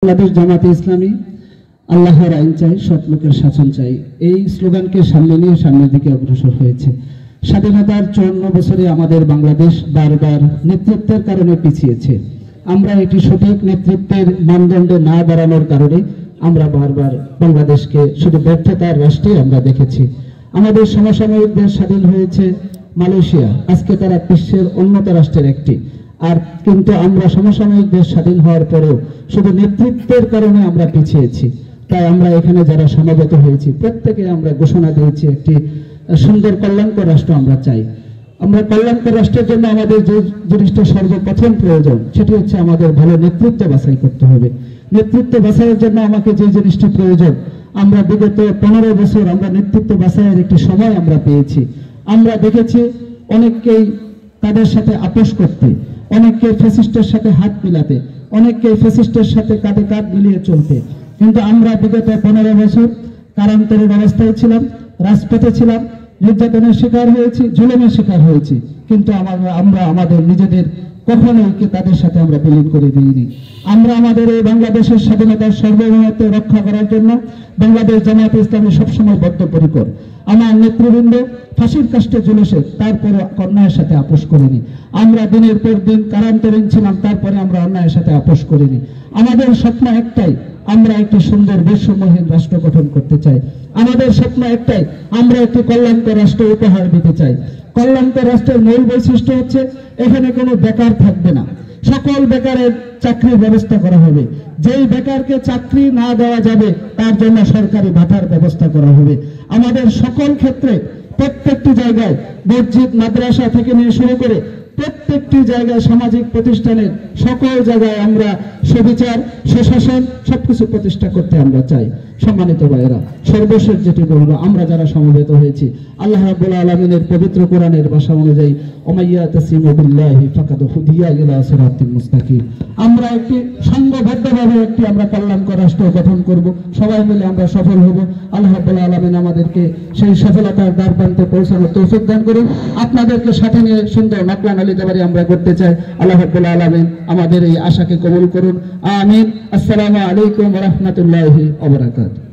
বাংলাদেশ জামাতে ইসলামী আল্লাহর আইন চাই, সৎ লোকের শাসন চাই, এই স্লোগানকে সামনে নিয়ে সামনের দিকে অগ্রসর হয়েছে। স্বাধীনতার 54 বছরে আমাদের বাংলাদেশ বারবার নেতৃত্বের কারণে পিছিয়েছে। আমরা এটি সঠিক নেতৃত্বের মানদণ্ডে না দাঁড়ানোর কারণে আমরা বারবার বাংলাদেশকে শুধু ব্যর্থতার রাষ্ট্রে আমরা দেখেছি। আমাদের সমসাময়িক দেশ স্বাধীন হয়েছে মালয়েশিয়া, আজকে তারা বিশ্বের উন্নত রাষ্ট্রের একটি। আর কিন্তু আমরা সমসাময়িক দেশ স্বাধীন হওয়ার পরেও শুধু নেতৃত্বের কারণে আমরা পিছিয়েছি। তাই আমরা এখানে যারা সমবেত হয়েছি প্রত্যেকে আমরা ঘোষণা দিয়েছি একটি সুন্দর কল্যাণকর রাষ্ট্র আমরা চাই। আমরা কল্যাণকর রাষ্ট্রের জন্য আমাদের যে জিনিসটা সর্বপ্রথম প্রয়োজন সেটি হচ্ছে আমাদের ভালো নেতৃত্ব বাছাই করতে হবে। নেতৃত্ব বাছাইয়ের জন্য আমাকে যে জিনিসটি প্রয়োজন, আমরা বিগত 15 বছর আমরা নেতৃত্ব বাছাইয়ের একটি সময় আমরা পেয়েছি। আমরা দেখেছি অনেককেই তাদের সাথে আপোষ করতে, অনেককে ফ্যাসিস্টের সাথে হাত মিলাতে, অনেককে ফ্যাসিস্টের সাথে কাঁধে কাঁধ মিলিয়ে চলতে। কিন্তু আমরা বিগত 15 বছর কারান্তরের অবস্থায় ছিলাম, রাজপথে ছিলাম, নির্যাতনের শিকার হয়েছি, জুলুমের শিকার হয়েছি, কিন্তু আমরা আমাদের নিজেদের কখনোই তাদের সাথে আমরা বিলীন করে দিইনি। আমরা আমাদের এই বাংলাদেশের স্বাধীনতার সার্বভৌমত্ব রক্ষা করার জন্য বাংলাদেশ জামাতে ইসলামী সবসময় বদ্ধপরিকর। আমার নেতৃবৃন্দ ফাঁসির কাষ্টে ঝুলেছে, তারপরে অন্যায়ের সাথে আপোষ করিনি। আমরা দিনের পর দিন কারান্তরীণ ছিলাম, তারপরে আমরা অন্যায়ের সাথে আপোষ করিনি। আমাদের স্বপ্ন একটাই, আমরা একটি সুন্দর বৈষম্যহীন রাষ্ট্র গঠন করতে চাই। আমাদের স্বপ্ন একটাই, আমরা একটি কল্যাণকর রাষ্ট্র উপহার দিতে চাই। কল্যাণকর রাষ্ট্রের মূল বৈশিষ্ট্য হচ্ছে এখানে কোনো বেকার থাকবে না, সকল বেকারের চাকরির ব্যবস্থা করা হবে। যেই বেকারকে চাকরি না দেওয়া যাবে তার জন্য সরকারি ভাতার ব্যবস্থা করা হবে। আমাদের সকল ক্ষেত্রে প্রত্যেকটি জায়গায় মসজিদ মাদ্রাসা থেকে নিয়ে শুরু করে প্রত্যেকটি জায়গায় সামাজিক প্রতিষ্ঠানের সকল জায়গায় আমরা সুবিচার সুশাসন সবকিছু প্রতিষ্ঠা করতে আমরা চাই। সম্মানিত ভাইয়েরা, সর্বশেষ যেটি বলবো, আমরা যারা সমবেত হয়েছি আল্লাহ রাব্বুল আলামিনের পবিত্র কোরআনের ভাষা অনুযায়ী ওমাইয়া তাসিমু বিল্লাহি ফাকাদ হুদিয়া ইলা সিরাতিল মুস্তাকিম, আমরা একটি সংঘবদ্ধভাবে একটি আমরা কল্যাণকর রাষ্ট্র গঠন করব। সবাই মিলে আমরা সফল হব। আল্লাহ রাব্বুল আলামিন আমাদেরকে সেই সফলতার দ্বারপ্রান্তে পৌঁছানোর তৌফিক দান করুন। আপনাদেরকে সাথে নিয়ে সুন্দর নাকলা নালিদাবাড়ি আমরা করতে চাই। আল্লাহ রাব্বুল আলামিন আমাদের এই আশাকে কবুল করুন। আমিন। আসসালামু আলাইকুম ওয়া রাহমাতুল্লাহি ওয়া বারাকাতুহু।